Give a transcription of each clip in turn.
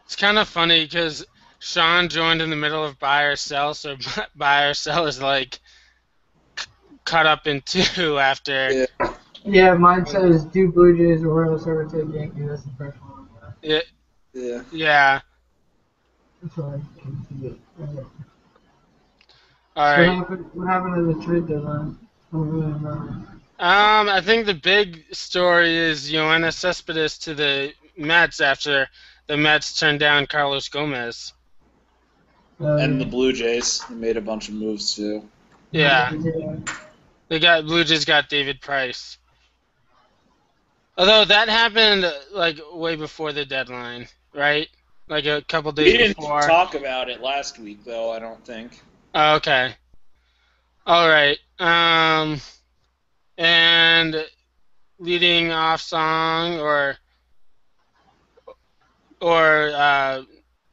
It's kind of funny because Sean joined in the middle of buy or sell, so buy or sell is like cut up in two after. Yeah. Yeah, mine says do Blue Jays or Royals over take Yankees. That's the first one. Yeah, Yeah. yeah. That's what I can see it. All What right. happened? What happened to the trade deadline? I don't really remember. I think the big story is Yoenis Cespedes to the Mets after the Mets turned down Carlos Gomez. And the Yeah. Blue Jays made a bunch of moves too. Yeah, Yeah. the Blue Jays got David Price. Although that happened like way before the deadline, right? Like a couple We days didn't before. talk about it last week, though, I don't think. Oh, okay. All right. And leading off song or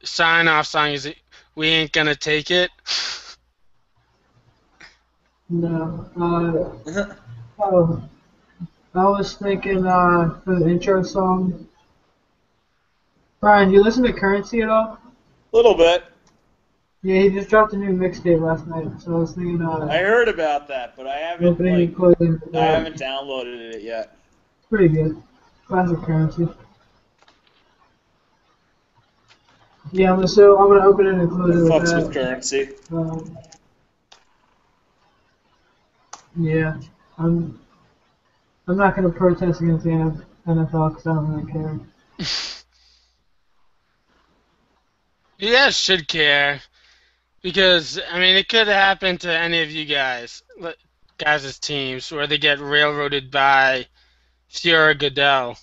sign off song is "We Ain't Gonna Take It." No. Oh, I was thinking for the intro song. Brian, you listen to Currency at all? A little bit. Yeah, he just dropped a new mixtape last night, so I was thinking I heard about that, but opening and closing. I haven't downloaded it yet. It's pretty good. Classic Currency. Yeah, I'm gonna open it and close It it with fucks with that. currency. Um, yeah, I'm I'm not gonna protest against the NFL because I don't really care. You guys should care because I mean it could happen to any of you guys' teams where they get railroaded by Fiora Goodell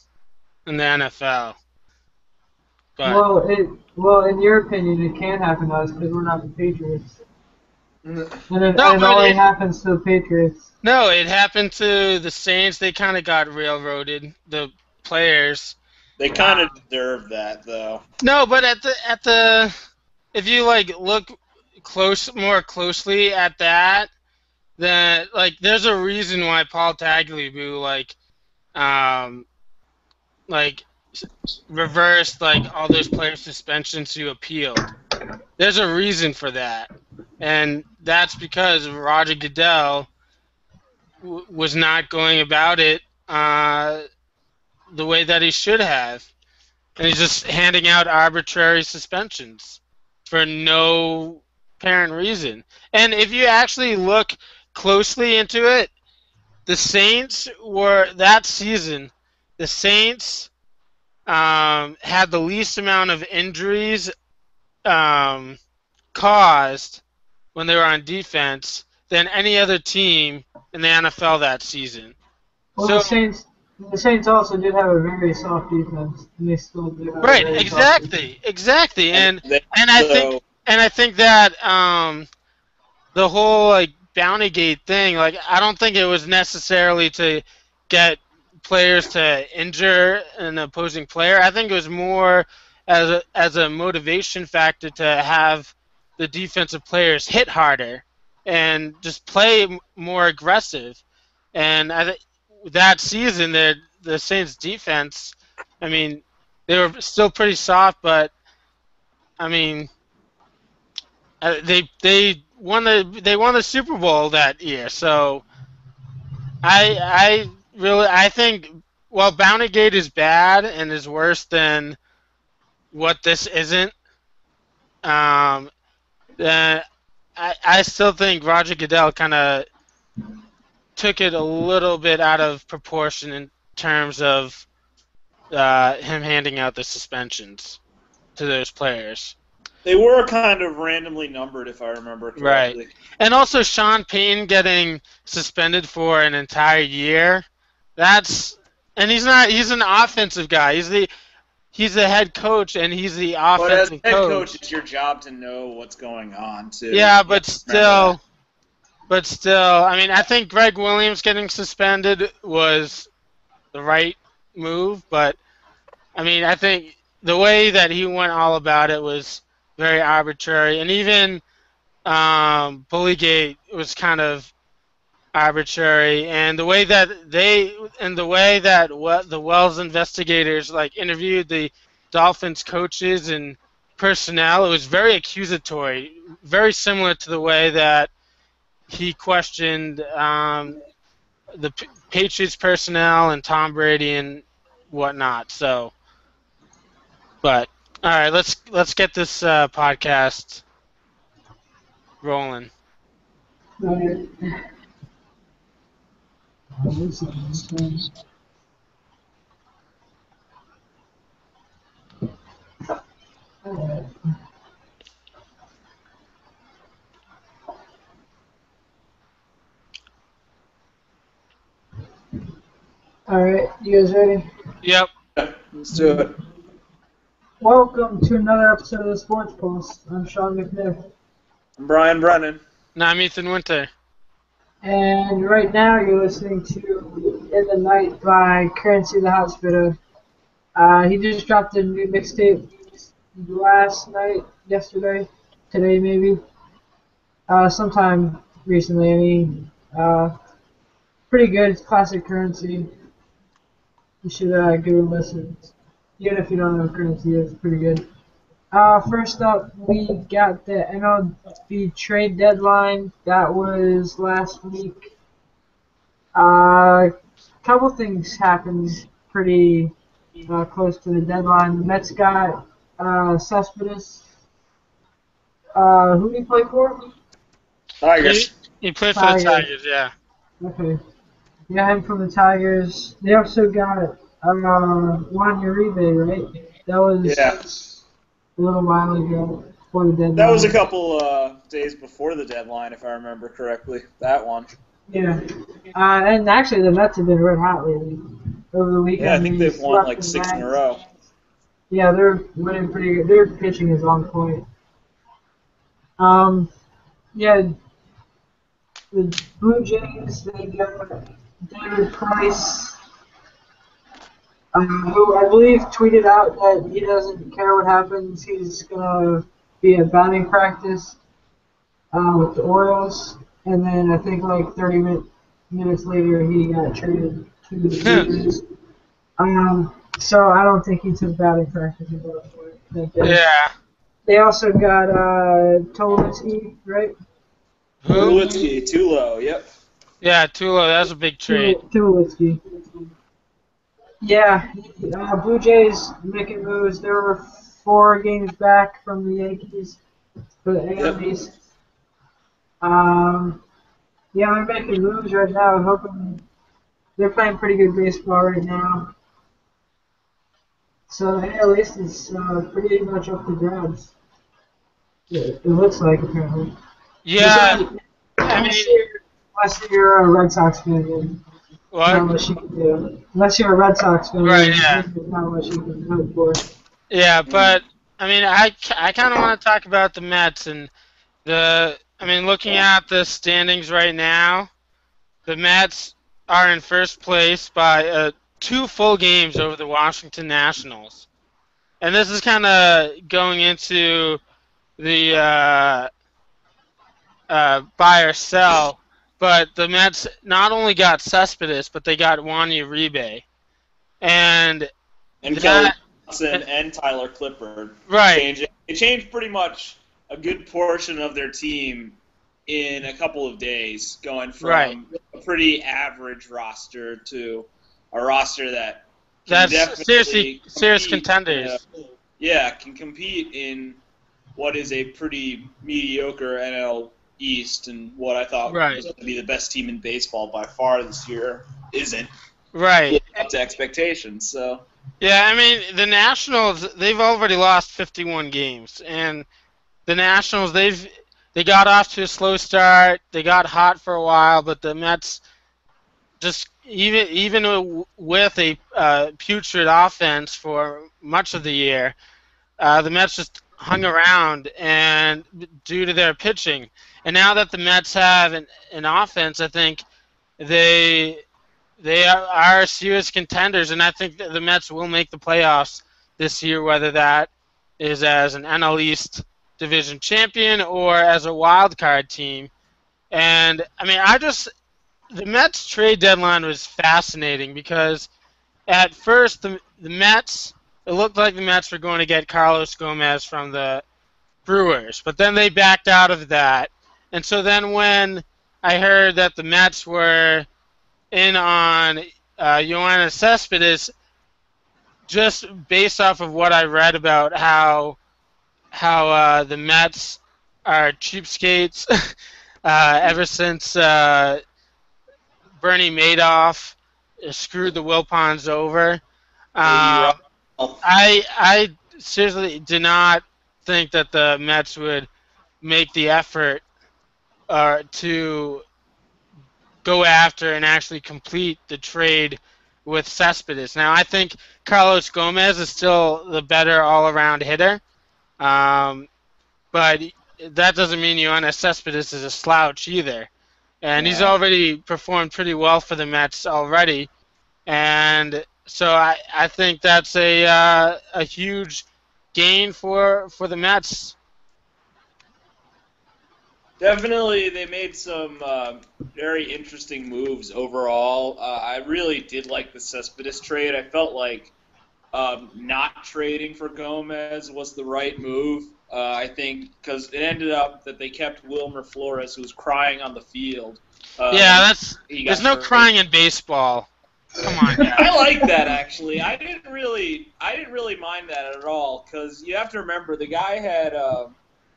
in the NFL. But Well, in your opinion, it can happen to us because we're not the Patriots, no, and it but only it happens to the Patriots. no, it happened to the Saints. They kind of got railroaded. The players. They kind of deserve that, though. No, but at the if you like look more closely at that, then like there's a reason why Paul Tagliabue um like reversed like all those player suspensions who appealed. There's a reason for that, and that's because Roger Goodell was not going about it the way that he should have, and he's just handing out arbitrary suspensions for no apparent reason. And if you actually look closely into it, the Saints were that season. The Saints had the least amount of injuries um, caused when they were on defense than any other team in the NFL that season. Well, So The Saints also did have a very soft defense, and they still do have a right, very soft defense. exactly, And and they and I think also, and I think that the whole like bounty gate thing, like I don't think it was necessarily to get players to injure an opposing player. I think it was more as a motivation factor to have the defensive players hit harder and just play more aggressive. And that season, the Saints defense, I mean, they were still pretty soft, but I mean, they won the Super Bowl that year. So I think while Bountygate is bad and is worse than what this isn't, um, I still think Roger Goodell kind of took it a little bit out of proportion in terms of him handing out the suspensions to those players. they were kind of randomly numbered, if I remember Right. correctly. And also Sean Payton getting suspended for an entire year. That's and he's an offensive guy. He's the head coach and he's the But as offensive head coach. coach, it's your job to know what's going on, too. Yeah, You have to remember but still, I mean, I think Greg Williams getting suspended was the right move, but I mean, I think the way that he went all about it was very arbitrary, and even Bullygate was kind of arbitrary, and the way that what the Wells investigators like interviewed the Dolphins coaches and personnel. It was very accusatory, very similar to the way that he questioned the Patriots personnel and Tom Brady and whatnot. So, but all right, let's get this podcast rolling. Alright. Alright. Alright, you guys ready? Yep. Let's do it. Welcome to another episode of the Sports Pulse. I'm Sean McNiff. I'm Brian Brennan. Now I'm Ethan Winter. And right now you're listening to In the Night by Currency the Hot Spitter. He just dropped a new mixtape last night, yesterday, today maybe. Sometime recently, I mean. Pretty good, it's classic Currency. You should give it a listen. Even if you don't know what Currency is, it's pretty good. First up, we got the MLB trade deadline. That was last week. Couple things happened pretty close to the deadline. The Mets got Cespedes. Who did he play for? Tigers. He played for the Tigers, yeah. Okay. Yeah, him from the Tigers. They also got Juan Uribe, right? That was a little while ago before the deadline. That was a couple days before the deadline, if I remember correctly. That one. Yeah. And actually, the Mets have been red hot lately. Over the weekend. Yeah, I think they've won like 6 in a row. Yeah, they're winning pretty good. Their pitching is on point. Yeah, the Blue Jays, they got David Price, who I believe tweeted out that he doesn't care what happens. He's going to be at batting practice with the Orioles. And then I think like 30 minutes later, he got traded to the Blue Jays. So I don't think he took batting practice at that point. Yeah. They also got Tulowitzki, right? Who? Tulowitzki, Tulo, yep. Yeah, Tulo, that was a big trade. Tulowitzki. Yeah, Blue Jays making moves. They were 4 games back from the Yankees for the AL East. Yeah, they're making moves right now. Hoping they're playing pretty good baseball right now. So the AL East is pretty much up for grabs. It looks like, apparently. Yeah. I mean, unless you're a Red Sox fan, then what? not much you can do. Unless you're a Red Sox fan, Right, then yeah. there's not much you can hope for. Yeah, but I mean, I kind of want to talk about the Mets and looking at the standings right now, the Mets are in first place by 2 full games over the Washington Nationals, and this is kind of going into the buy or sell. But the Mets not only got Cespedes, but they got Juan Uribe, and Kelly Johnson and Tyler Clippard. Right. They changed pretty much a good portion of their team in a couple of days, going from a pretty average roster to a roster that can that's definitely serious contenders. Can compete in what is a pretty mediocre NL East, and what I thought was going to be the best team in baseball by far this year isn't. Right. Up to expectations, so. Yeah, I mean, the Nationals, they've already lost 51 games, and the Nationals, they got off to a slow start, they got hot for a while, but the Mets just, even with a putrid offense for much of the year, the Mets just hung around and due to their pitching. And now that the Mets have an offense, I think they are serious contenders, and I think that the Mets will make the playoffs this year, whether that is as an NL East division champion or as a wild card team. And I mean, the Mets trade deadline was fascinating because at first the Mets it looked like the Mets were going to get Carlos Gomez from the Brewers, but then they backed out of that. And so then when I heard that the Mets were in on Yoenis Cespedes, just based off of what I read about how the Mets are cheapskates ever since Bernie Madoff screwed the Wilpons over. I seriously did not think that the Mets would make the effort to go after and actually complete the trade with Cespedes. Now, I think Carlos Gomez is still the better all-around hitter, but that doesn't mean Yoenis Cespedes is a slouch either. And he's already performed pretty well for the Mets already, and so I think that's a huge gain for the Mets. Definitely, they made some very interesting moves overall. I really did like the Cespedes trade. I felt like not trading for Gomez was the right move. I think because it ended up that they kept Wilmer Flores, who was crying on the field. There's no crying in baseball. Come on, guys. I like that actually. I didn't really mind that at all because you have to remember the guy had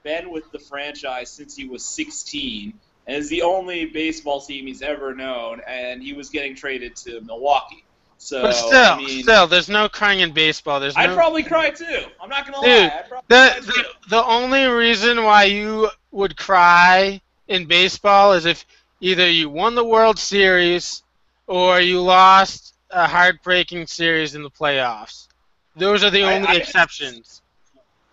been with the franchise since he was 16 and is the only baseball team he's ever known, and he was getting traded to Milwaukee. So, but still, there's no crying in baseball. I'd probably cry too. I'm not gonna lie. The only reason why you would cry in baseball is if either you won the World Series or you lost a heartbreaking series in the playoffs. Those are the only exceptions.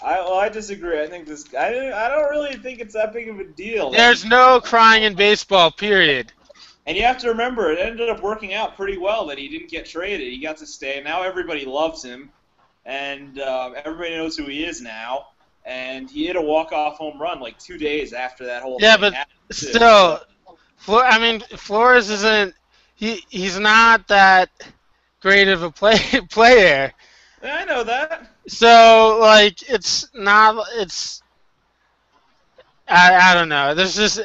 I disagree. I think I don't really think it's that big of a deal. There's no crying in baseball, period. And you have to remember, it ended up working out pretty well that he didn't get traded. He got to stay. Now everybody loves him, and everybody knows who he is now. And he hit a walk-off home run like 2 days after that whole thing happened. Yeah, but still, Flores isn't. He's not that great of a player. Yeah, I know that. So it's not. It's. I don't know. There's just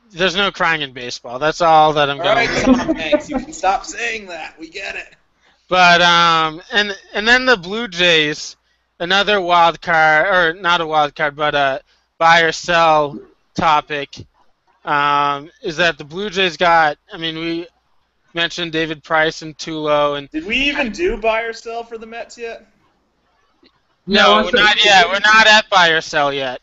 there's no crying in baseball. That's all that I'm going. All right, Tom Hanks, you can stop saying that. We get it. But and then the Blue Jays, another wild card, or not a wild card, but a buy or sell topic, is that the Blue Jays got. I mean, we mentioned David Price and Tulo, and did we even do buy or sell for the Mets yet? No, not yet. We're not at buy or sell yet.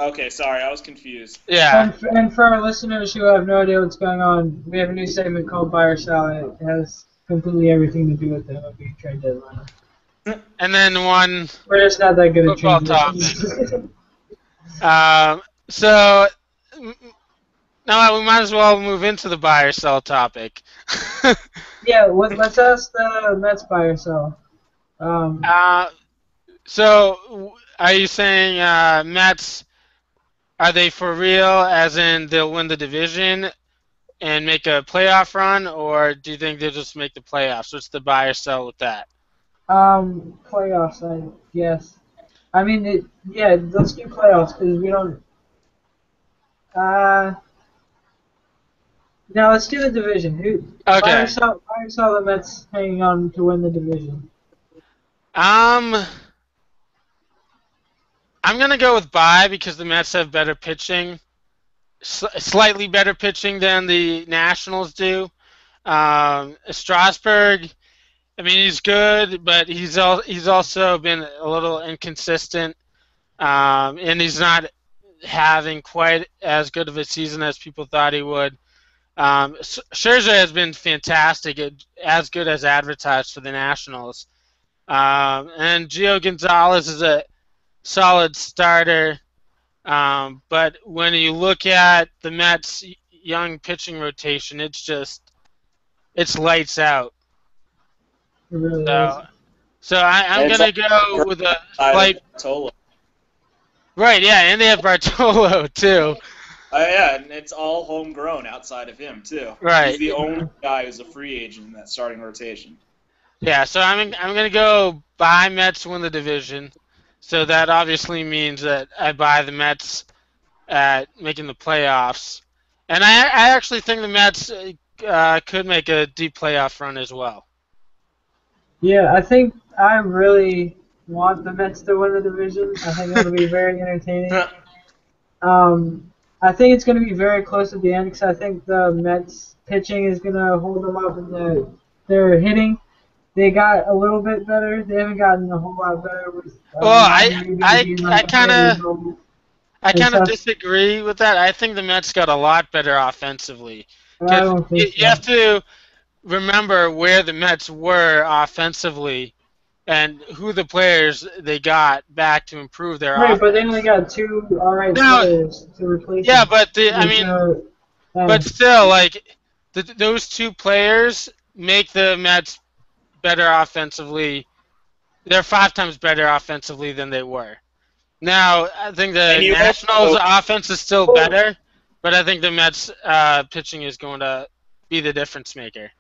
Okay, sorry, I was confused. Yeah. And for our listeners who have no idea what's going on, we have a new segment called Buy or Sell. It has completely everything to do with the MLB trade deadline. And then one. We're just not that good at football topic. So now we might as well move into the buy or sell topic. Yeah, let's ask the Mets buy or sell. So are you saying Mets? Are they for real, as in they'll win the division and make a playoff run, or do you think they'll just make the playoffs? What's the buy or sell with that? Playoffs, I guess. I mean, let's do playoffs because we don't. Now let's do the division. Okay. Buy or sell the Mets hanging on to win the division. I'm going to go with buy because the Mets have better pitching, slightly better pitching than the Nationals do. Strasburg, I mean, he's good, but he's also been a little inconsistent, and he's not having quite as good of a season as people thought he would. Scherzer has been fantastic, as good as advertised for the Nationals. And Gio Gonzalez is a solid starter, but when you look at the Mets' young pitching rotation, it's lights out. It really so I'm gonna go with a slight. Bartolo. Right, yeah, and they have Bartolo too. Yeah, and it's all homegrown outside of him too. Right, he's the only guy who's a free agent in that starting rotation. Yeah, so I'm gonna go buy Mets win the division. So that obviously means that I buy the Mets at making the playoffs, and I actually think the Mets could make a deep playoff run as well. Yeah, I think I really want the Mets to win the division. I think it'll be very entertaining. I think it's going to be very close at the end because I think the Mets pitching is going to hold them up, and their hitting they got a little bit better. They haven't gotten a whole lot better with Well, Madubuike being on the IL I and kind of stuff. disagree with that. I think the Mets got a lot better offensively I because don't think you so. have to remember where the Mets were offensively and who the players they got back to improve their Right, but they only offense. got two all right Now, players to replace yeah, them. but I With mean, but and still, like those two players make the Mets better offensively. They're 5 times better offensively than they were. Now, I think And the you Nationals' also offense is still better, but I think the Mets' pitching is going to be the difference maker.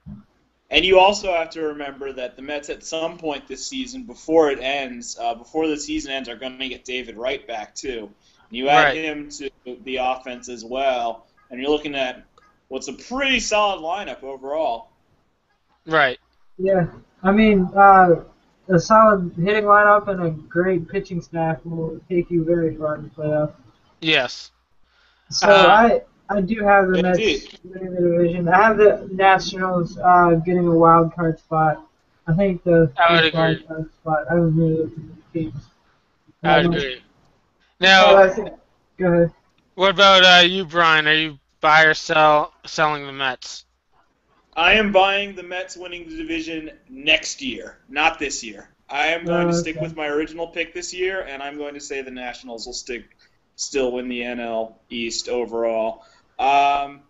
And you also have to remember that the Mets, at some point this season, before it ends, before the season ends, are going to get David Wright back too. And you add Right, him to the offense as well, and you're looking at what's a pretty solid lineup overall. right. yeah, I mean, a solid hitting lineup and a great pitching staff will take you very far in the playoffs. Yes. So Uh, I do have the Indeed. Mets winning the division. I have the Nationals getting a wild card spot. I think the I would first agree. wild card spot. I was really looking at the teams I that would much. agree. But Now, I think go ahead. what about you, Brian? Are you buy or selling the Mets? I am buying the Mets winning the division next year, not this year. I am going to stick Okay. with my original pick this year, and I'm going to say the Nationals will still win the NL East overall. Um,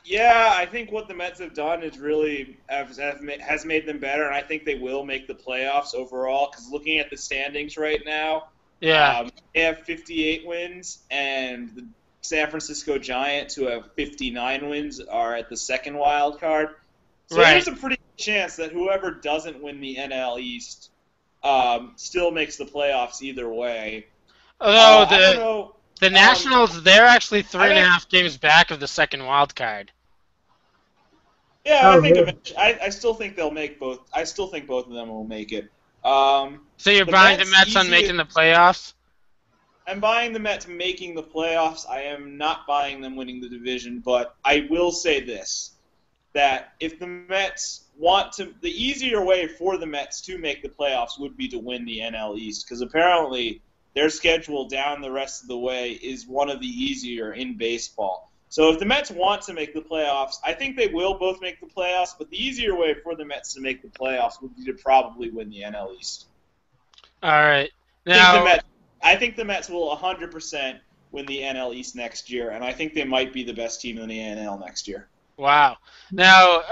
yeah, I think what the Mets have done is really has made them better, and I think they will make the playoffs overall. Because looking at the standings right now, Yeah, they have 58 wins, and the San Francisco Giants, who have 59 wins, are at the second wild card. So right. there's a pretty good chance that whoever doesn't win the NL East still makes the playoffs either way. Although I don't know. the Nationals, they're actually three I and a don't. half games back of the second wild card. Yeah, Oh, I think really? eventually, I still think they'll make both. I still think both of them will make it. So you're The buying the Mets Mets on easy. making the playoffs? I'm buying the Mets making the playoffs. I am not buying them winning the division, but I will say this: that if the Mets want to, the easier way for the Mets to make the playoffs would be to win the NL East, because apparently their schedule down the rest of the way is one of the easier in baseball. So if the Mets want to make the playoffs, I think they will both make the playoffs, but the easier way for the Mets to make the playoffs would be to probably win the NL East. All right. I think the Now, Mets, I think the Mets will 100% win the NL East next year, and I think they might be the best team in the NL next year. wow. Now,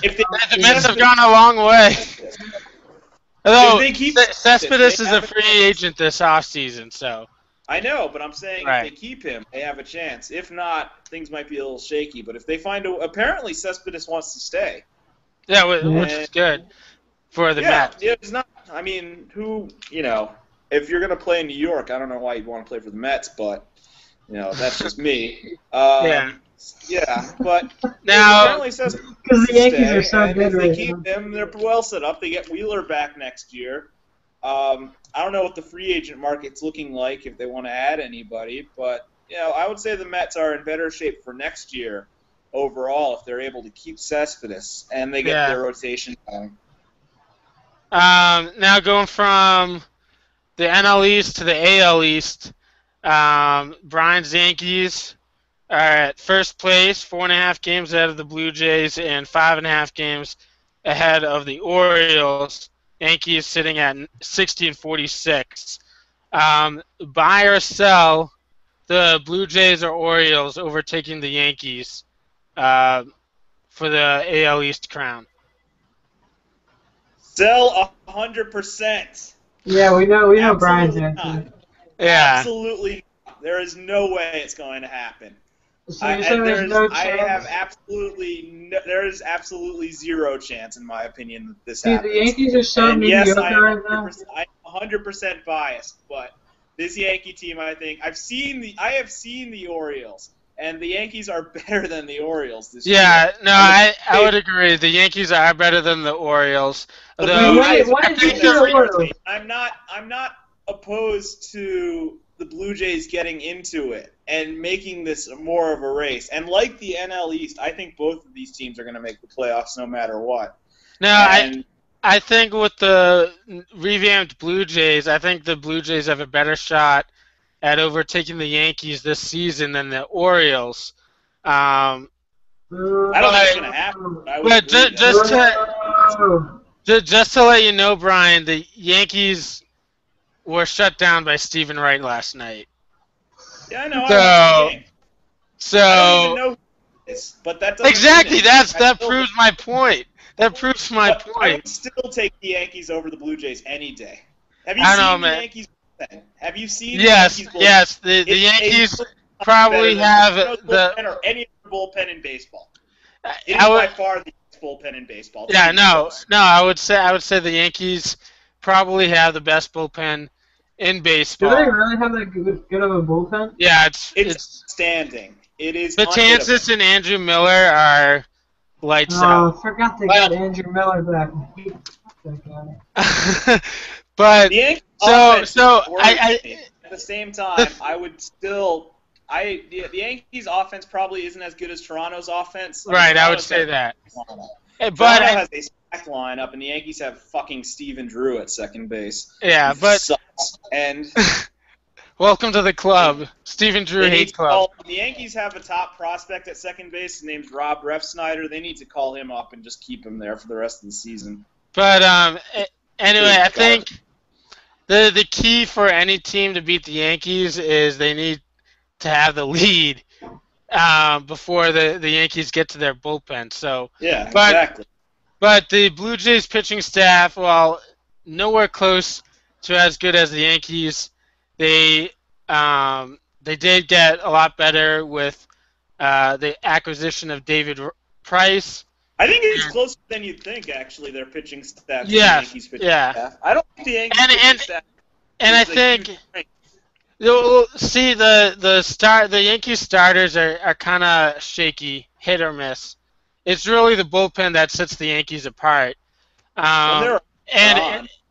If they, the Mets have gone a long way. Although if they keep Cespedes they is a have free chance. agent this offseason, so I know, but I'm saying right. if they keep him, they have a chance. If not, things might be a little shaky. But if they find apparently Cespedes wants to stay. Yeah, which is And, good for the Mets. it's not. I mean, if you're gonna play in New York, I don't know why you'd want to play for the Mets, but that's just me. Yeah. Yeah, but Now, apparently Cespedes Because the Yankees stay, are so and good if they right keep now. him, they're well set up. They get Wheeler back next year. I don't know what the free agent market's looking like if they want to add anybody, but I would say the Mets are in better shape for next year overall if they're able to keep Cespedes and they get yeah. their rotation going. Now going from the NL East to the AL East, Brian's Yankees are at first place, 4.5 games ahead of the Blue Jays and 5.5 games ahead of the Orioles. Yankees sitting at 60 and 46. Buy or sell the Blue Jays or Orioles overtaking the Yankees for the AL East crown. Sell 100%. Yeah, we know Brian's Absolutely answer. not. Yeah. Absolutely not. There is no way it's going to happen. So you're saying there's no chance? There is absolutely zero chance, in my opinion, that this See, happens. the Yankees are so mediocre right now. I'm 100% biased, but this Yankee team, I think, I have seen the Orioles, and the Yankees are better than the Orioles this year. Yeah, no, I would agree. The Yankees are better than the Orioles. Although I'm not opposed to the Blue Jays getting into it and making this more of a race. And like the NL East, I think both of these teams are going to make the playoffs no matter what. No, I think with the revamped Blue Jays, I think the Blue Jays have a better shot at overtaking the Yankees this season than the Orioles. I don't think it's going to happen. But just to let you know, Brian, the Yankees were shut down by Stephen Wright last night. Yeah, I know. I don't even know who it is, but that doesn't exactly. That proves my point. That proves my point. I would still take the Yankees over the Blue Jays any day. Have you seen the Yankees bullpen? Have you seen the Yankees bullpen? Yes. The Yankees probably have or any other bullpen in baseball. It is by far the best bullpen in baseball. Yeah, no. I would say the Yankees probably have the best bullpen in baseball. Do they really have that good of a bullpen? Yeah, it's standing. It is. Betances and Andrew Miller are lights out. Oh, forgot they got Andrew Miller back. But at the same time, I would still. The Yankees' offense probably isn't as good as Toronto's offense. Right, I would say that. Toronto has a stacked lineup, and the Yankees have fucking Steven Drew at second base. Yeah, but sucks. And welcome to the club, Steven Drew hate club. The Yankees have a top prospect at second base named Rob Refsnyder. They need to call him up and just keep him there for the rest of the season. But anyway, I think the key for any team to beat the Yankees is they need to have the lead before the Yankees get to their bullpen. So yeah, exactly. But the Blue Jays pitching staff, while nowhere close to as good as the Yankees, they did get a lot better with the acquisition of David Price. I think it's closer than you'd think. Actually, their pitching staff. Yeah, the Yankees pitching staff. I don't think the Yankees pitching staff. And I think. You'll see the Yankees starters are kind of shaky, hit or miss. It's really the bullpen that sets the Yankees apart. And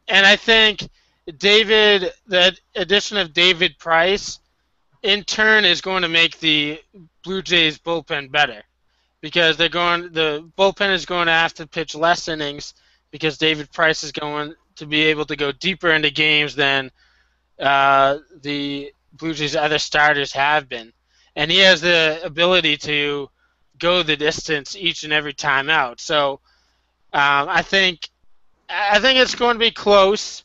I think the addition of David Price, in turn, is going to make the Blue Jays bullpen better, because the bullpen is going to have to pitch less innings because David Price is going to be able to go deeper into games than the Blue Jays' other starters have been. And he has the ability to go the distance each and every time out. So I think it's going to be close.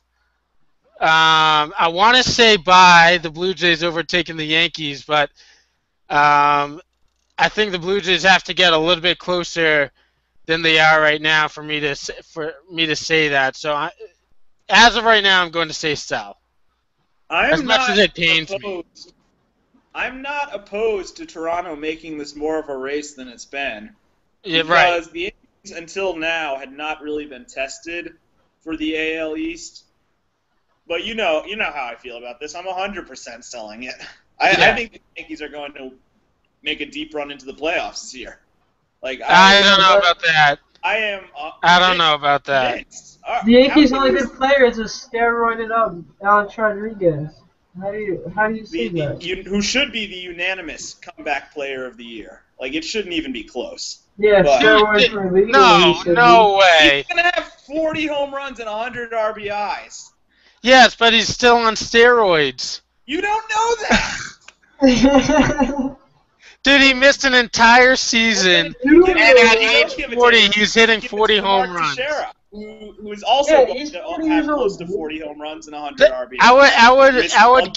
I want to say by the Blue Jays overtaking the Yankees, but I think the Blue Jays have to get a little bit closer than they are right now for me to say that. So as of right now, I'm going to say sell. As much as it pains me. I'm not opposed to Toronto making this more of a race than it's been. Yeah, right. Because the Yankees until now had not really been tested for the AL East. But you know how I feel about this. I'm 100% selling it. I think the Yankees are going to make a deep run into the playoffs this year. I don't know about that. I don't know about that. The Yankees' only good player is a steroided up Alex Rodriguez. How do you see that? Who should be the unanimous comeback player of the year? It shouldn't even be close. Yeah, steroids for legal. No way. He's gonna have 40 home runs and 100 RBIs. Yes, but he's still on steroids. You don't know that. Dude, he missed an entire season, and at age 40, he's hitting 40 home runs. Teixeira, who is also going to have close to 40 home runs and 100 RBIs. I would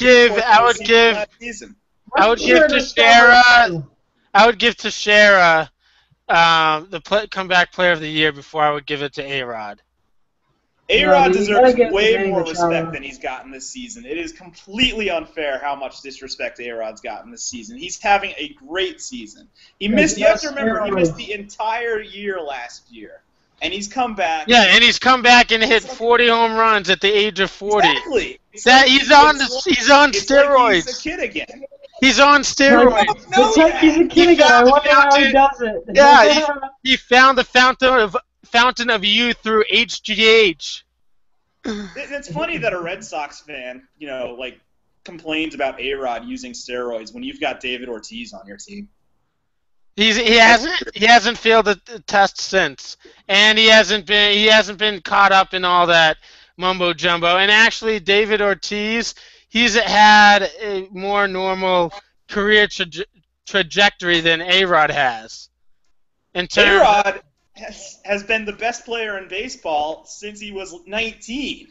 give Teixeira the comeback player of the year before I would give it to A-Rod. A-Rod deserves get way Manny more Machado. respect than he's gotten this season. It is completely unfair how much disrespect A-Rod's gotten this season. He's having a great season. You have to remember, he missed the entire year last year. And he's come back. Yeah, and he's come back and hit 40 home runs at the age of 40. Exactly. He's on steroids. Like he's a kid again. He's on steroids. It's like he's a kid again. I wonder how he does it. Yeah, he found the fountain of youth through HGH. It's funny that a Red Sox fan, complains about A-Rod using steroids when you've got David Ortiz on your team. He hasn't failed the test since, and he hasn't been caught up in all that mumbo jumbo. And actually, David Ortiz, he's had a more normal career trajectory than A-Rod has. A-Rod has been the best player in baseball since he was 19.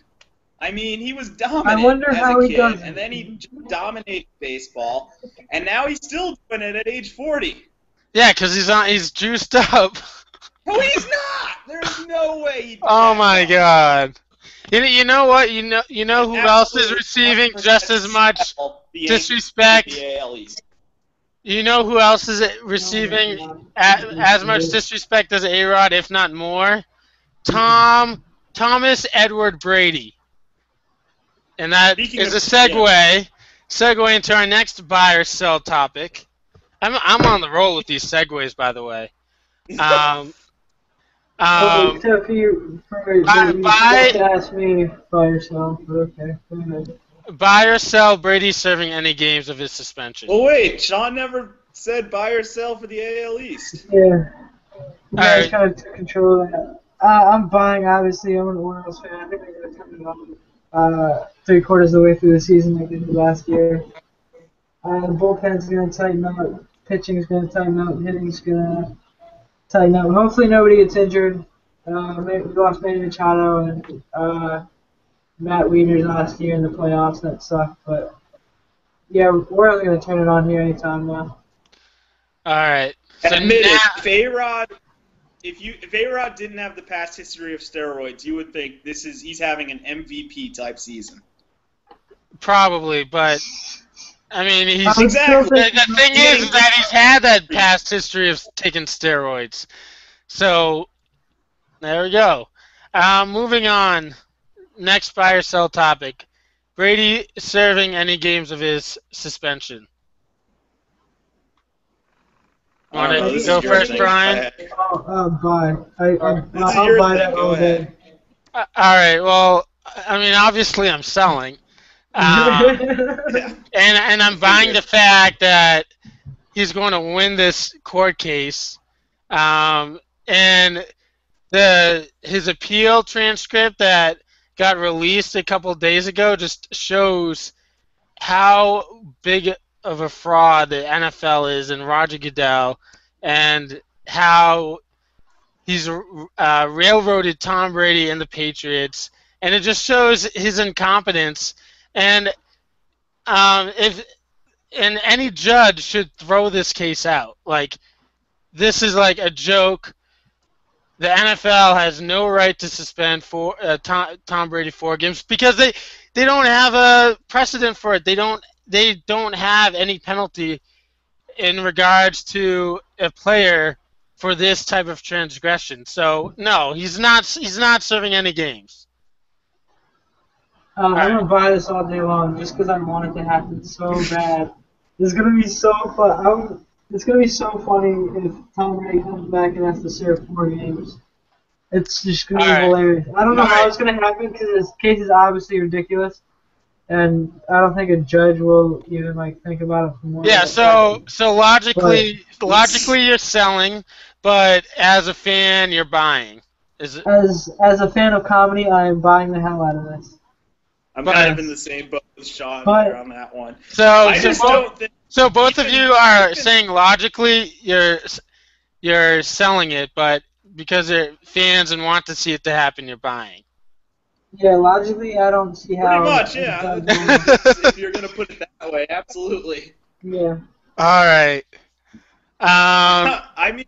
I mean, he was dominant as a kid, and then he dominated baseball, and now he's still doing it at age 40. Yeah, because he's juiced up. No, he's not. There's no way he. Oh my God! You know what? You know who else is receiving just as much disrespect? You know who else is receiving as much disrespect as A-Rod, if not more? Thomas Edward Brady. And that is a segue into our next buy or sell topic. I'm on the roll with these segues, by the way. Except for you ask me by yourself, but okay. Go ahead. Buy or sell Brady serving any games of his suspension. Well, wait, Sean never said buy or sell for the AL East. Yeah. You guys kind of took control of that. I'm buying, obviously. I'm an Orioles fan. I think they're going to turn it on 3/4 of the way through the season like they did last year. The bullpen's going to tighten up. Pitching's going to tighten up. Hitting's going to tighten up. Hopefully nobody gets injured. We lost Manny Machado and Matt Wieters last year in the playoffs. That sucked. But, yeah, we're only going to turn it on here anytime now. All right. So admit it, if A-Rod didn't have the past history of steroids, you would think he's having an MVP type season. Probably, but I mean, exactly. The thing is that he's had that past history of taking steroids. So there we go. Moving on. Next buy or sell topic. Brady serving any games of his suspension. Want to go first, Brian? Buy. I'll buy that all day. All right. Well, I mean, obviously I'm selling. And I'm buying the fact that he's going to win this court case. And his appeal transcript that got released a couple days ago just shows how big of a fraud the NFL is and Roger Goodell, and how he's railroaded Tom Brady and the Patriots, and it just shows his incompetence. And any judge should throw this case out. Like, this is like a joke. The NFL has no right to suspend Tom Brady 4 games because they don't have a precedent for it. They don't have any penalty in regards to a player for this type of transgression. So no, he's not serving any games. I'm gonna buy this all day long just because I want it to happen so bad. It's gonna be so fun. It's gonna be so funny if Tom Brady comes back and has to serve 4 games. It's just gonna be hilarious. I don't know how it's gonna happen because this case is obviously ridiculous. And I don't think a judge will even think about it for more. Yeah, so logically you're selling, but as a fan you're buying. Is it? As a fan of comedy, I am buying the hell out of this. I'm kind of in the same boat with Sean there on that one. So both of you are saying logically you're selling it, but because you're fans and want to see it to happen, you're buying. Yeah, logically, I don't see how. Pretty much, yeah. If you're gonna put it that way, absolutely. Yeah. All right. I mean,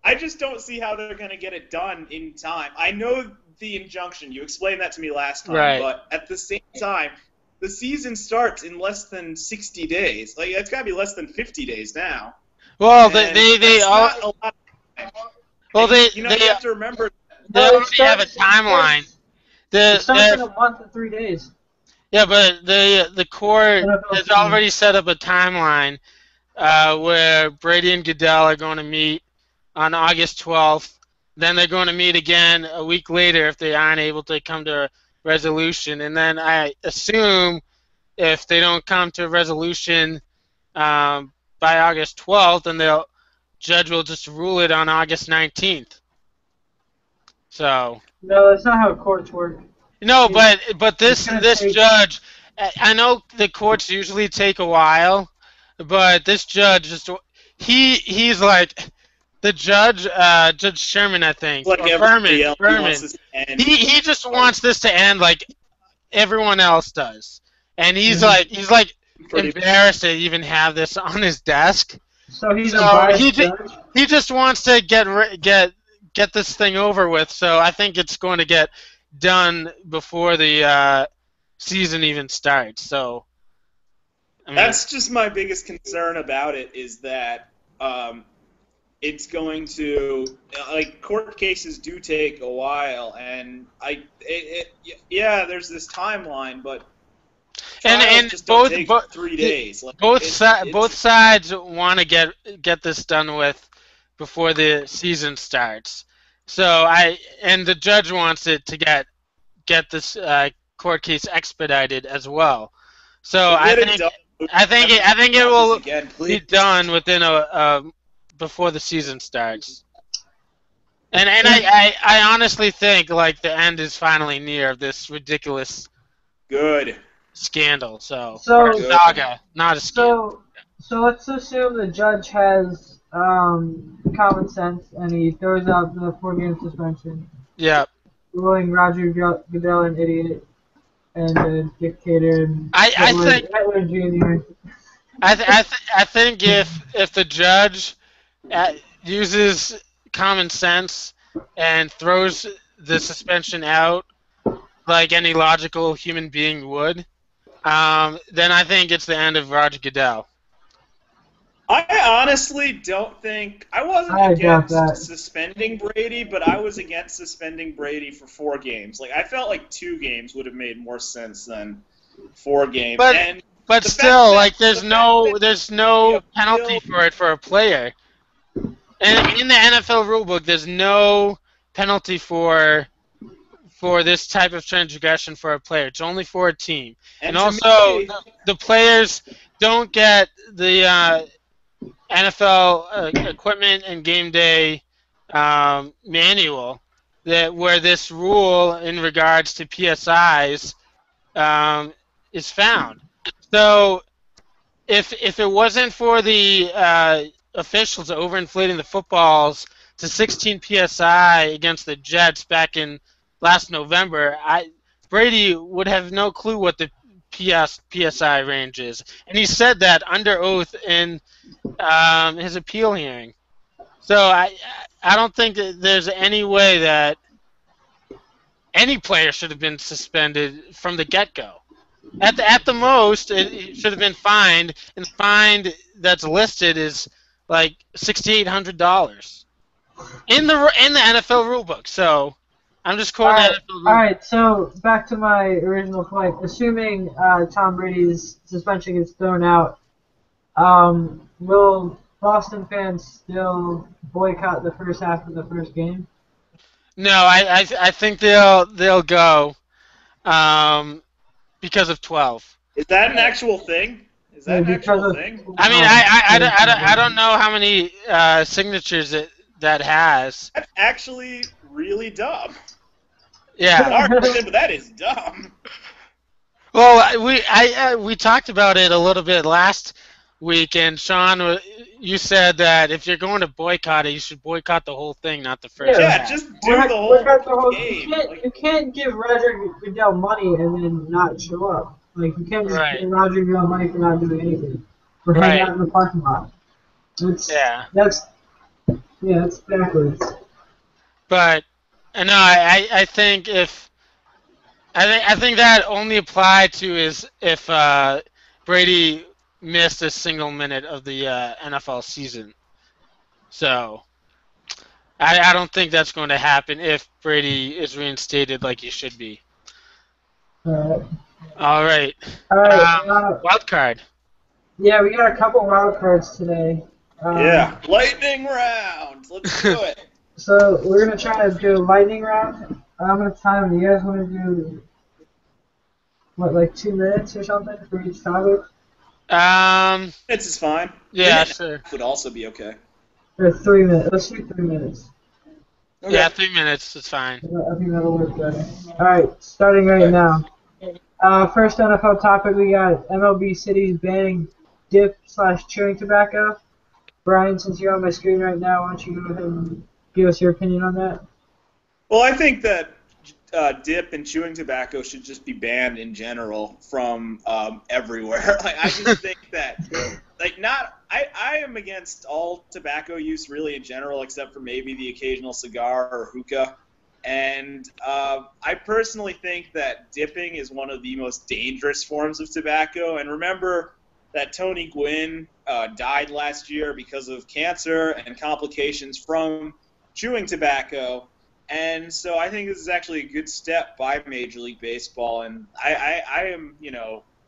I just don't see how they're gonna get it done in time. I know the injunction. You explained that to me last time. Right. But at the same time, the season starts in less than 60 days. Like, it's got to be less than 50 days now. Well, And they that's all. not a lot of time. Well, And, they you have to remember. they already have a timeline. It starts in a month and 3 days. Yeah, but the court NFL has season. already set up a timeline where Brady and Goodell are going to meet on August 12th. Then they're going to meet again a week later if they aren't able to come to a resolution. And then I assume if they don't come to a resolution by August 12th, then the judge will just rule it on August 19th. So. No, that's not how courts work. No, but this take- judge, I know the courts usually take a while, but this judge he's like the judge, Judge Sherman, I think, Like or everybody else, Berman. wants this to end. He just wants this to end like everyone else does, and he's Mhm. like Pretty- embarrassed to even have this on his desk. So he's a So biased judge? he just wants to get this thing over with. So I think it's going to get done before the season even starts. So I mean, That's just my biggest concern about it is that it's going to like court cases do take a while, and there's this timeline, but and just don't both take bo- 3 days. Like, both it's- both sides want to get this done with before the season starts. So the judge wants it to get this court case expedited as well. So I get it think done. I think it will Again, be please. done within before the season starts. And I honestly think like the end is finally near of this ridiculous Good. scandal. So So- saga, not a scandal. So let's assume the judge has common sense and he throws out the 4-game suspension, Yeah. ruling Roger Goodell an idiot and a dictator and I think Hitler Jr. I think if the judge uses common sense and throws the suspension out like any logical human being would, then I think it's the end of Roger Goodell. I honestly don't think I wasn't I doubt against that. suspending Brady, but I was against suspending Brady for 4 games. Like I felt like 2 games would have made more sense than 4 games. But The still, fact that- like there's the no fact that- there's no the penalty appeal- for it for a player. And in the NFL rulebook, there's no penalty for this type of transgression for a player. It's only for a team. And to also, me- the players don't get the NFL equipment and game day manual where this rule in regards to PSIs is found. So if it wasn't for the officials overinflating the footballs to 16 PSI against the Jets back in last November, Brady would have no clue what the PSI range is. And he said that under oath in his appeal hearing. So I don't think that there's any way that any player should have been suspended from the get-go. At the most, it should have been fined, and the fine that's listed is like $6,800 in the NFL rulebook. So I'm just quoting the NFL rulebook. Alright, so back to my original point. Assuming Tom Brady's suspension gets thrown out, will Boston fans still boycott the first half of the first game? No, I think they'll go because of 12. Is that an actual thing? Is that an actual thing? I mean, I don't know how many signatures that has. That's actually really dumb. Yeah. Sorry, but that is dumb. Well, we talked about it a little bit last week, and Sean, you said that if you're going to boycott it, you should boycott the whole thing, not the first Yeah, half. just do the whole game. You can't give Roger Goodell money and then not show up. Like, you can't just Right. give Roger Goodell money for not doing anything. For Right. hanging out in the parking lot. That's backwards. But No, I think I think that only applied to is if Brady missed a single minute of the NFL season. So I don't think that's going to happen if Brady is reinstated like he should be. Alright. All right. Alright, Wild card. yeah, we got a couple wild cards today. Yeah, lightning round. Let's do it. So we're gonna try to do a lightning round. How much time do you guys want to do? What, like 2 minutes or something for each topic? This is fine. Yeah, sure. Would also be okay. Or 3 minutes? Let's do 3 minutes. Okay. Yeah, 3 minutes is fine. I think that'll work better. Alright, starting right now. First NFL topic, we got MLB cities banning dip/chewing tobacco. Brian, since you're on my screen right now, why don't you go ahead and give us your opinion on that? Well, I think that dip and chewing tobacco should just be banned in general from everywhere. Like, I just think that, like, I am against all tobacco use really in general, except for maybe the occasional cigar or hookah. And I personally think that dipping is one of the most dangerous forms of tobacco. And remember that Tony Gwynn died last year because of cancer and complications from chewing tobacco. And so I think this is actually a good step by Major League Baseball. And I am,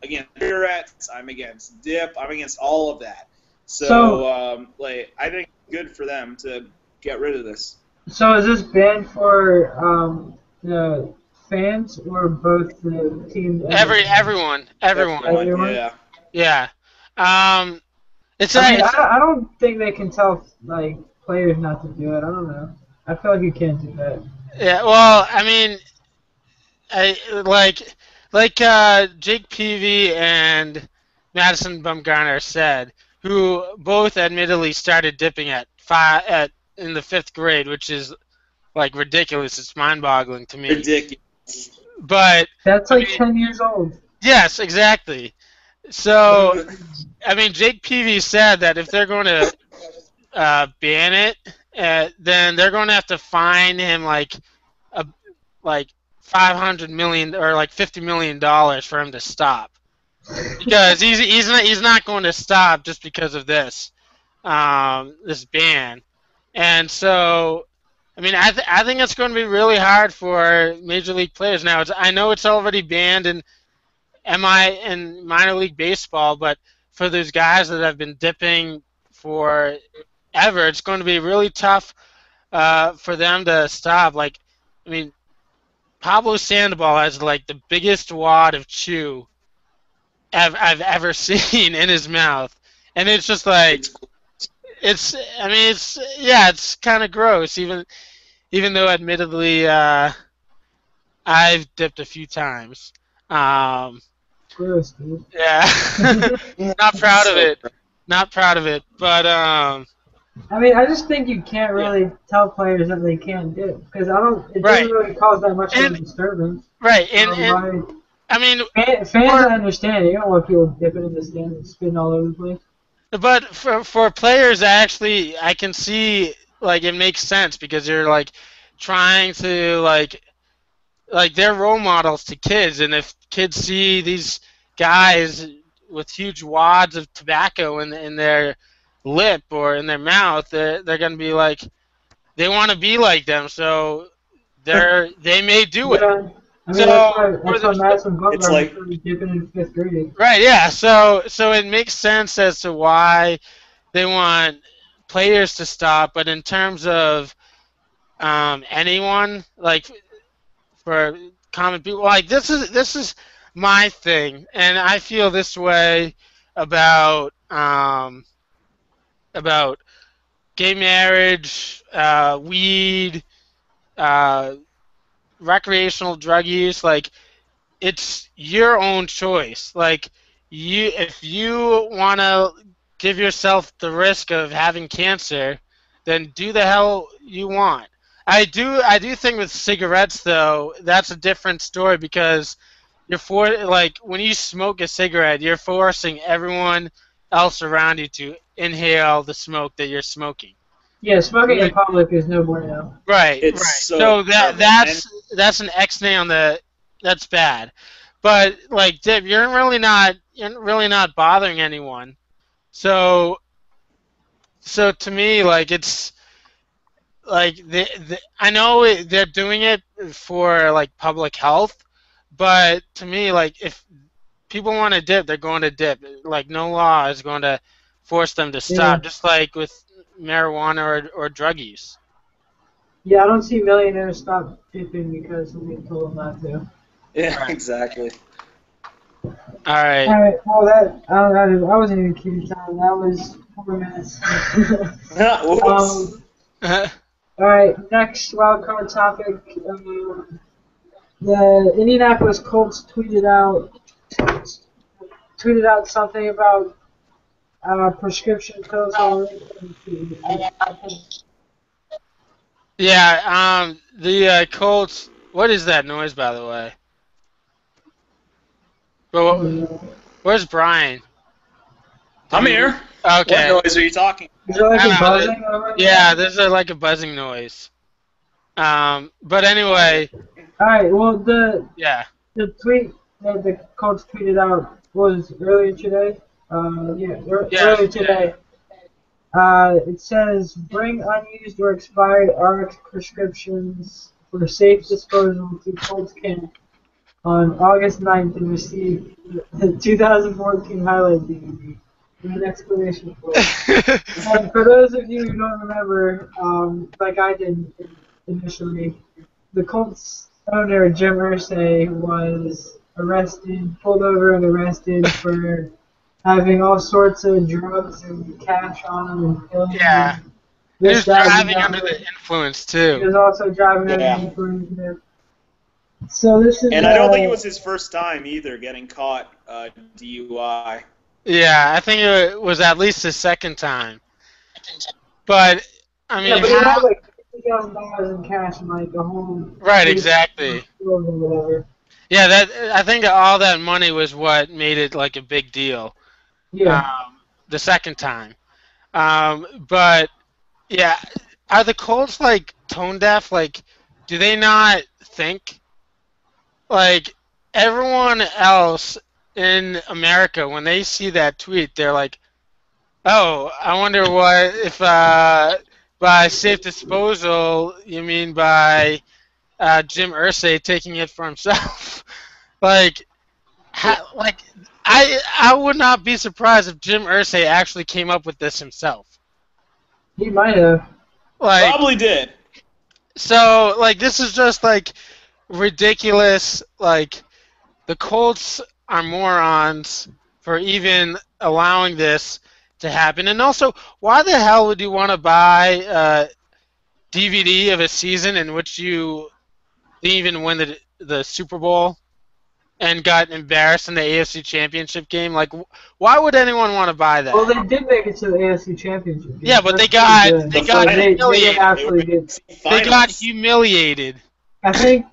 against cigarettes, I'm against dip, I'm against all of that. So I think it's good for them to get rid of this. So is this banned for the fans or both the team? Everyone. Everyone? Yeah. It's I don't think they can tell players not to do it. I don't know. I feel like you can't do that. Yeah. Well, I mean, Jake Peavy and Madison Bumgarner said, who both admittedly started dipping in the 5th grade, which is like ridiculous. It's mind-boggling to me. Ridiculous. But that's 10 years old. Yes, exactly. So, I mean, Jake Peavy said that if they're going to ban it, then they're going to have to fine him like $500 million or like $50 million for him to stop, because he's not going to stop just because of this ban. And so, I mean, I think it's going to be really hard for major league players now. I know it's already banned in minor league baseball, but for those guys that have been dipping forever, it's going to be really tough for them to stop. Like, I mean, Pablo Sandoval has like the biggest wad of chew I've ever seen in his mouth, and it's just like it's kind of gross. Even though admittedly I've dipped a few times. Gross, dude. Yeah, not proud of it. Not proud of it, but I mean, I just think you can't really tell players that they can't dip, because it doesn't really cause that much of a disturbance. Right, and I mean, fans I understand it. You don't want people dipping in the stands and spitting all over the place. But for players, I can see like it makes sense, because they're like trying to like they're role models to kids, and if kids see these guys with huge wads of tobacco in their lip or in their mouth, they're going to be like, they want to be like them, so they may do it. Yeah. I mean, that's why Madison Bumgarner started dipping in 5th grade. Right, yeah. So it makes sense as to why they want players to stop, but in terms of anyone, like for common people, like this is my thing, and I feel this way about gay marriage, weed, recreational drug use. Like, it's your own choice. Like, if you want to give yourself the risk of having cancer, then do the hell you want. I do think with cigarettes, though, that's a different story, because when you smoke a cigarette, you're forcing everyone else around you to inhale the smoke that you're smoking. Yeah, smoking in public is no bueno. Right, It's right. so So terrible. that's an X-nay on the. That's bad, but like Dip, you're really not bothering anyone. So to me, like it's like I know they're doing it for like public health, but to me, like if people want to dip, they're going to dip. Like no law is going to force them to Yeah. stop. Just like with marijuana or drug use. Yeah, I don't see millionaires stop dipping because somebody told them not to. Yeah, Right. exactly. All right. Alright, well that I wasn't even keeping time. That was 4 minutes. Whoops. Alright, next wildcard topic. The Indianapolis Colts tweeted out something about prescription pills already. Yeah. The Colts. What is that noise, by the way? But where's Brian? I'm here. Okay. What noise are you talking? Is there like I a don't know, buzzing over there? Yeah, there's like a buzzing noise. But anyway, Alright, well yeah. the tweet that the Colts tweeted out was earlier today. Earlier today. It says, bring unused or expired RX prescriptions for safe disposal to Colts camp on August 9th and receive the 2014 highlight DVD with an explanation for it. And for those of you who don't remember, like I did initially, the Colts owner, Jim Irsay, was pulled over and arrested for having all sorts of drugs and cash on him and pills. Yeah. And He was that, driving and under the other. the influence He too. was also driving under Yeah. the influence. So this is. And I don't think it was his first time either getting caught DUI. Yeah, I think it was at least the second time. But I mean, Yeah, but he had like $50,000 in cash and like a whole. right, exactly. Or whatever. Yeah, I think all that money was what made it like a big deal. Yeah. The second time. But yeah, are the Colts like tone deaf? Like, do they not think? Like everyone else in America, when they see that tweet, they're like, "Oh, I wonder what if by safe disposal you mean by Jim Irsay taking it for himself?" like, I would not be surprised if Jim Irsay actually came up with this himself. He might have. Like, Probably did. so like this is just like ridiculous. Like the Colts are morons for even allowing this to happen. And also, why the hell would you want to buy a DVD of a season in which you didn't even win the Super Bowl and got embarrassed in the AFC Championship game? Like, why would anyone want to buy that? Well, they did make it to the AFC Championship game. Yeah, but That's they got pretty good. they got They humiliated. actually did. They got humiliated. I think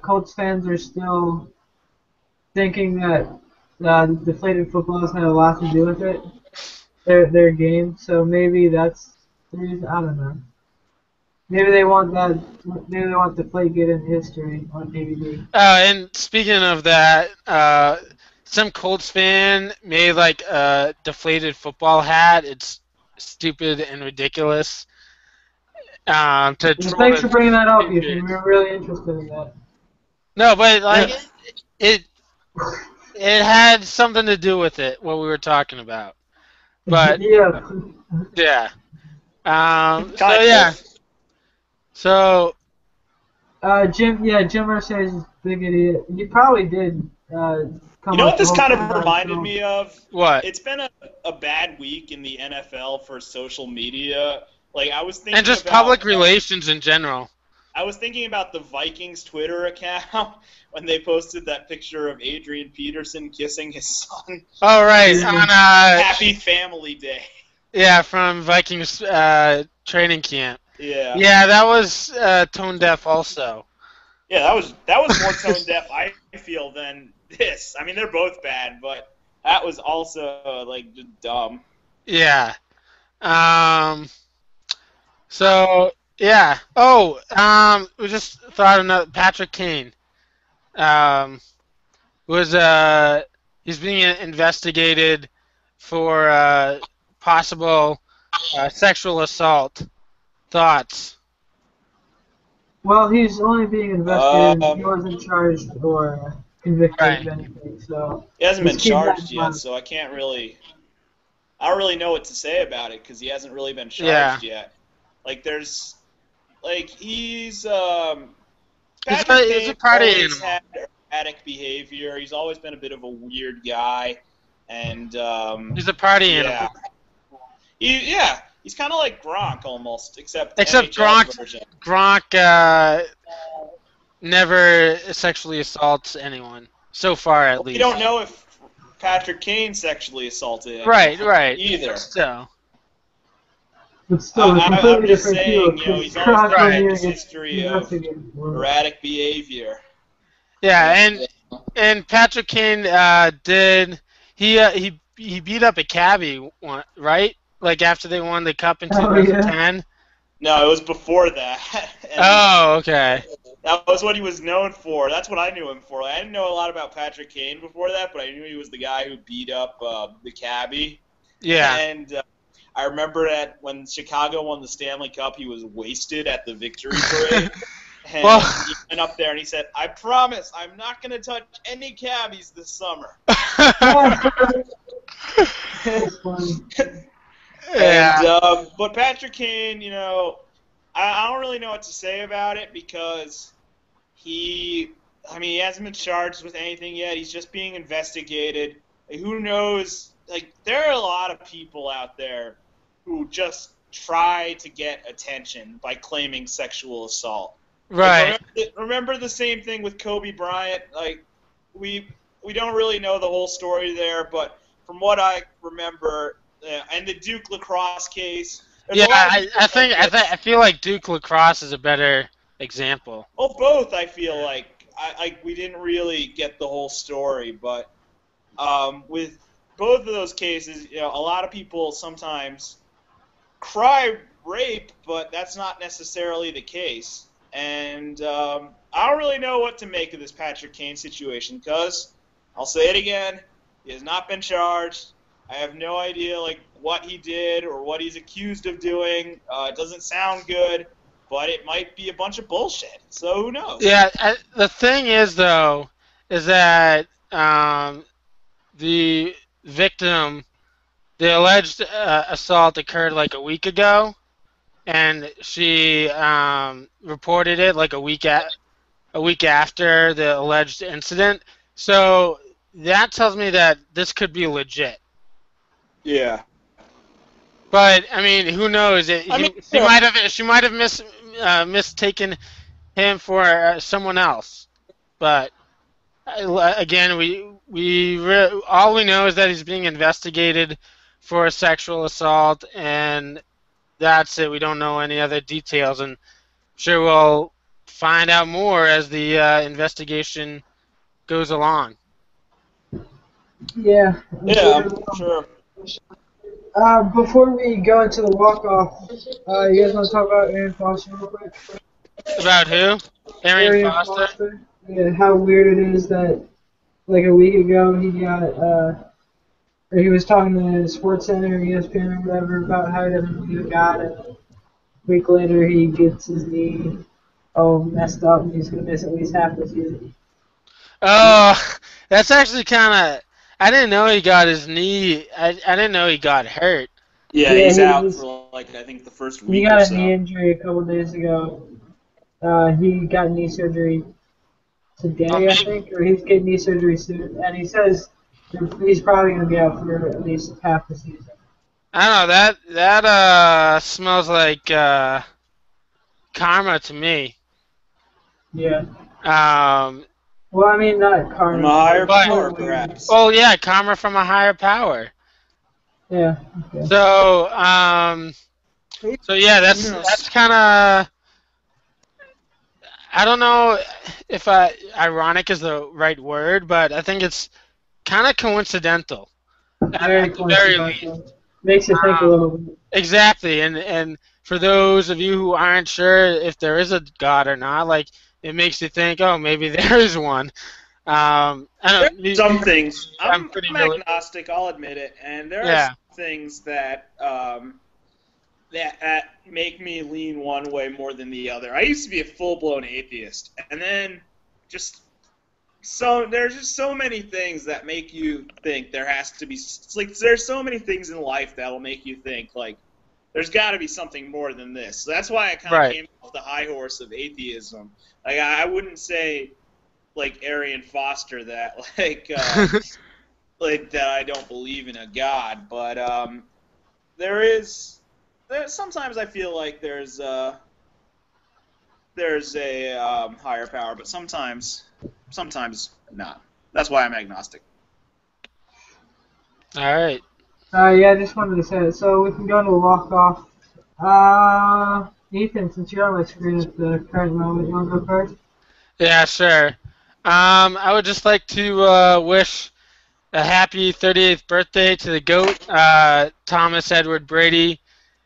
Colts fans are still thinking that deflated football has had a lot to do with it. Their game. So maybe that's the reason. I don't know. Maybe they want that. Maybe they want Deflategate in history on DVD. And speaking of that, some Colts fan made like a deflated football hat. It's stupid and ridiculous. To Well, troll thanks the for bringing that up. If Patriots. you're really interested in that. No, but like it had something to do with it. What we were talking about. But yeah. yeah. So Kind yeah. of. Jim So Irsay is a big idiot. He probably did. Come You know up what this with kind of all reminded kinds me of? what? It's been a bad week in the NFL for social media. Like I was thinking And just about, public relations in general. I was thinking about the Vikings Twitter account when they posted that picture of Adrian Peterson kissing his son. Oh right, Yeah. on Happy Family Day. yeah, from Vikings training camp. Yeah. Yeah, that was tone deaf also. Yeah, that was more tone deaf, I feel, than this. I mean, they're both bad, but that was also like just dumb. Yeah. So yeah. Oh, we just thought another Patrick Kane. Um, was he's being investigated for possible sexual assault. Thoughts? Well, he's only being investigated. He Um, wasn't charged or convicted of Right. anything, so he hasn't been just keep that charged in yet, mind. so I don't really know what to say about it because he hasn't really been Yeah. charged yet. Like he's He's Patrick he's a Kane party always animal. had erratic behavior. He's always been a bit of a weird guy, and He's a party yeah, animal. he's kind of like Gronk almost, except Except NHL version. Gronk never sexually assaults anyone so far, at We least. don't know if Patrick Kane sexually assaulted anyone Right. either. Still. But still, a I'm completely just different saying, field. he's Because always Croc had Lanier this gets history of investigated for it. erratic behavior. Yeah, and Patrick Kane did he beat up a cabbie right? Like after they won the cup in Oh, yeah. 2010. No, it was before that. And Oh, okay. that was what he was known for. That's what I knew him for. I didn't know a lot about Patrick Kane before that, but I knew he was the guy who beat up the cabbie. Yeah. And I remember that when Chicago won the Stanley Cup, he was wasted at the victory parade. And Well- he went up there and he said, "I promise I'm not going to touch any cabbies this summer." It's funny. Yeah. And, but Patrick Kane, I don't really know what to say about it because he hasn't been charged with anything yet. He's just being investigated. Like, who knows? Like, there are a lot of people out there who just try to get attention by claiming sexual assault. Right. Like, remember the same thing with Kobe Bryant. Like, we don't really know the whole story there, but from what I remember, and the Duke lacrosse case. Yeah, I feel like Duke lacrosse is a better example. Well, both. I feel like we didn't really get the whole story, but with both of those cases, a lot of people sometimes cry rape, but that's not necessarily the case. And I don't really know what to make of this Patrick Kane situation because I'll say it again, he has not been charged. I have no idea what he did or what he's accused of doing. It doesn't sound good, but it might be a bunch of bullshit. So who knows? Yeah, the thing is though, is that the victim, the alleged assault occurred like a week ago, and she reported it like a week after the alleged incident. So that tells me that this could be legit. Yeah. But I mean, who knows? She might have mistaken him for someone else. But again, all we know is that he's being investigated for sexual assault, and that's it. We don't know any other details, and I'm sure we'll find out more as the investigation goes along. Yeah. Yeah, I'm sure. Before we go into the walk-off, you guys want to talk about Aaron Foster real quick? About who? Arian Foster? Yeah, how weird it is that, like a week ago, he got, or he was talking to SportsCenter, ESPN, or whatever, about how he doesn't believe in God, and a week later he gets his knee messed up, and he's going to miss at least half the season. Oh, that's actually kind of... I didn't know he got his knee... I didn't know he got hurt. Yeah, he's out for I think the first week. He got or a so. knee injury a couple days ago. He got knee surgery today, I think, or he's getting knee surgery soon, and he says he's probably going to be out for at least half the season. I don't know, that smells like karma to me. Yeah. Well, I mean, not karma. From a higher but, power, perhaps. Oh, yeah, karma from a higher power. Yeah. Okay. So yeah, that's kind of... I don't know if ironic is the right word, but I think it's kind of coincidental. At the very least. Makes you think a little bit. Exactly, and for those of you who aren't sure if there is a God or not, like it makes you think, oh, maybe there is one. I don't. Some things. I'm pretty agnostic. I'll admit it, and there are some things that that make me lean one way more than the other. I used to be a full-blown atheist, and then there's just so many things that make you think there has to be, like, there's so many things in life that'll make you think, like, there's got to be something more than this. So that's why I kind of came off the high horse of atheism. Like, I wouldn't say, like, Arian Foster that, like, like that I don't believe in a God, but sometimes I feel like there's a higher power, but sometimes not. That's why I'm agnostic. All right. Yeah, I just wanted to say it. So we can go to walk-off. Ethan, since you're on my screen at the current moment, you want to go first? Yeah, sure. I would just like to wish a happy 38th birthday to the GOAT, Thomas Edward Brady,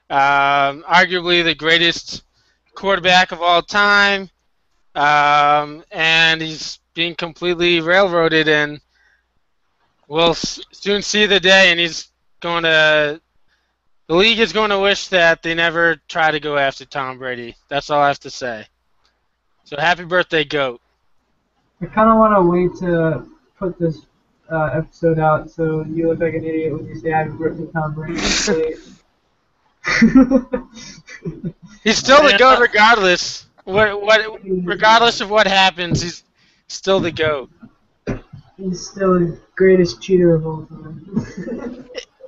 arguably the greatest quarterback of all time, and he's being completely railroaded, and we'll soon see the day, and the league is going to wish that they never try to go after Tom Brady. That's all I have to say. So happy birthday, GOAT. I kind of want to wait to put this episode out so you look like an idiot when you say happy birthday, Tom Brady. He's still the GOAT regardless. Regardless of what happens, he's still the GOAT. He's still the greatest cheater of all time.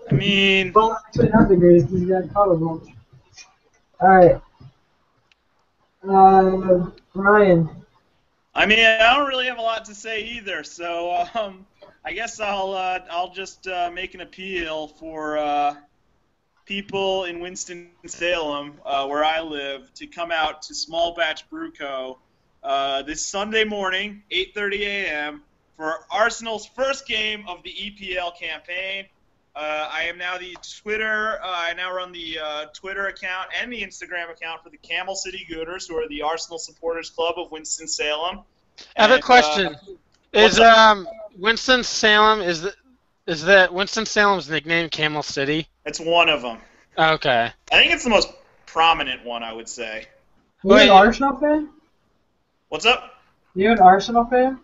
I mean... Well, actually not the greatest, he's got caught a bunch. Alright. Ryan. I mean, I don't really have a lot to say either, so I guess I'll just make an appeal for people in Winston-Salem, where I live, to come out to Small Batch Brew Co. This Sunday morning, 8:30 a.m., for Arsenal's first game of the EPL campaign. I am now I now run the Twitter account and the Instagram account for the Camel City Gooners, who are the Arsenal Supporters Club of Winston-Salem. I have a question. Is Winston-Salem, is that Winston-Salem's nickname Camel City? It's one of them. Okay. I think it's the most prominent one, I would say. You an Arsenal fan? What's up? You an Arsenal fan?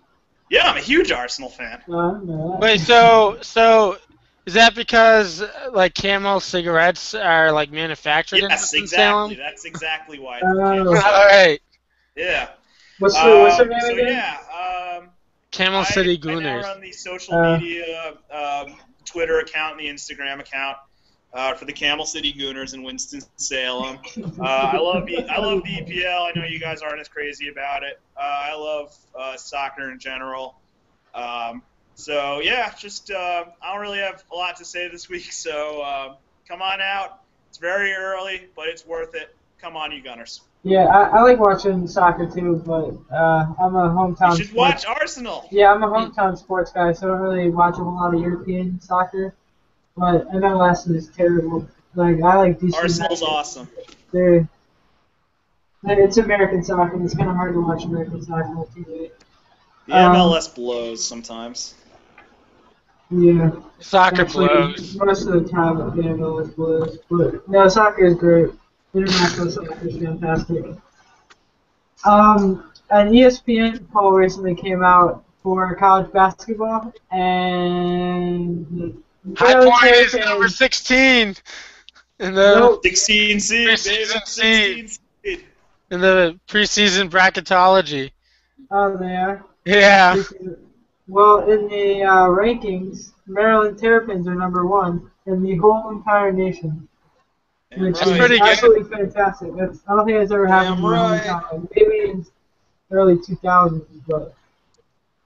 Yeah, I'm a huge Arsenal fan. Wait, so is that because like Camel cigarettes are like manufactured in Winston-Salem? Yes, exactly. That's exactly why. All right. Yeah. What's their name so again? Yeah. Camel City Gooners. I now run the social media Twitter account and the Instagram account for the Camel City Gooners in Winston-Salem. I love the EPL. I know you guys aren't as crazy about it. I love soccer in general. So yeah, just I don't really have a lot to say this week. So come on out. It's very early, but it's worth it. Come on, you Gunners. Yeah, I like watching soccer too, but I'm a hometown. You should watch Arsenal. Yeah, I'm a hometown sports guy, so I don't really watch a whole lot of European soccer. But MLS is terrible. Like I like DC. Arsenal's awesome. It's American soccer. And it's kind of hard to watch American soccer on TV. The MLS blows sometimes. Yeah. Soccer Actually, blows. Most of the time, the MLS blows. But no, soccer is great. International soccer is fantastic. An ESPN poll recently came out for college basketball, and High Point is number 16 in the 16 seed, baby. 16 seed. In the preseason bracketology. Oh, they are? Yeah. Well, in the rankings, Maryland Terrapins are number 1 in the whole entire nation. Which is pretty good. Absolutely fantastic. I don't think that's ever happened in a long time. Maybe in early 2000s, but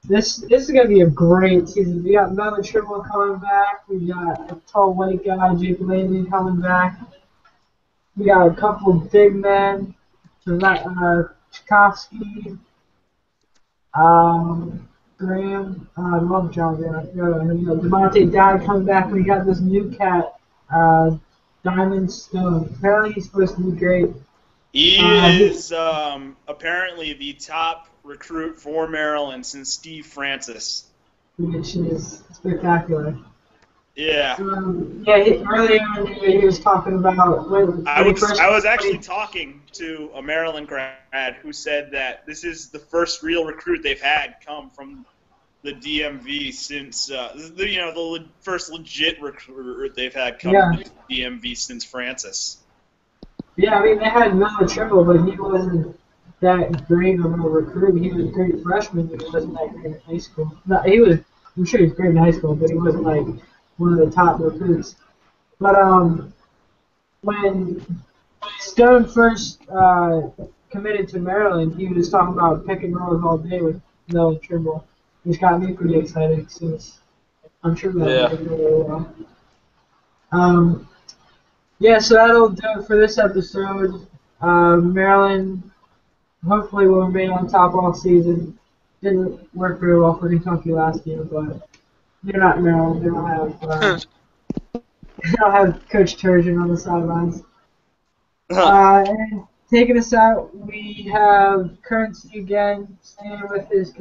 this is going to be a great season. We got Melvin Trimble coming back. We got a tall white guy, Jake Landon, coming back. We got a couple of big men. Tchaikovsky, Graham, I love John Graham. DeMonte Dye coming back. We got this new cat, Diamond Stone. Apparently he's supposed to be great. He is apparently the top recruit for Maryland since Steve Francis. Which is spectacular. Yeah. Earlier in the year he was talking about when I was actually talking to a Maryland grad who said that this is the first real recruit they've had come from the DMV since the first legit recruit they've had come from the DMV since Francis. Yeah, I mean they had Noah Trimble, but he wasn't that great of a recruit. He was a great freshman, but he wasn't that great in high school. No, I'm sure he was great in high school, but he wasn't like one of the top recruits. But when Stone first committed to Maryland, he was talking about pick and rolls all day with Noah Trimble, which got me pretty excited since I'm sure that'll go really well. So that'll do it for this episode. Maryland hopefully will remain on top all season. Didn't work very well for Kentucky last year, but they're not Maryland. They don't have Coach Turgeon on the sidelines. And taking us out, we have Currency again, staying with his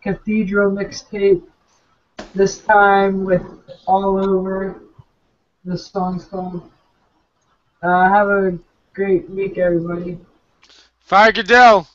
Cathedral mixtape. This time with All Over, the song's called. Have a great week, everybody. Fire Goodell.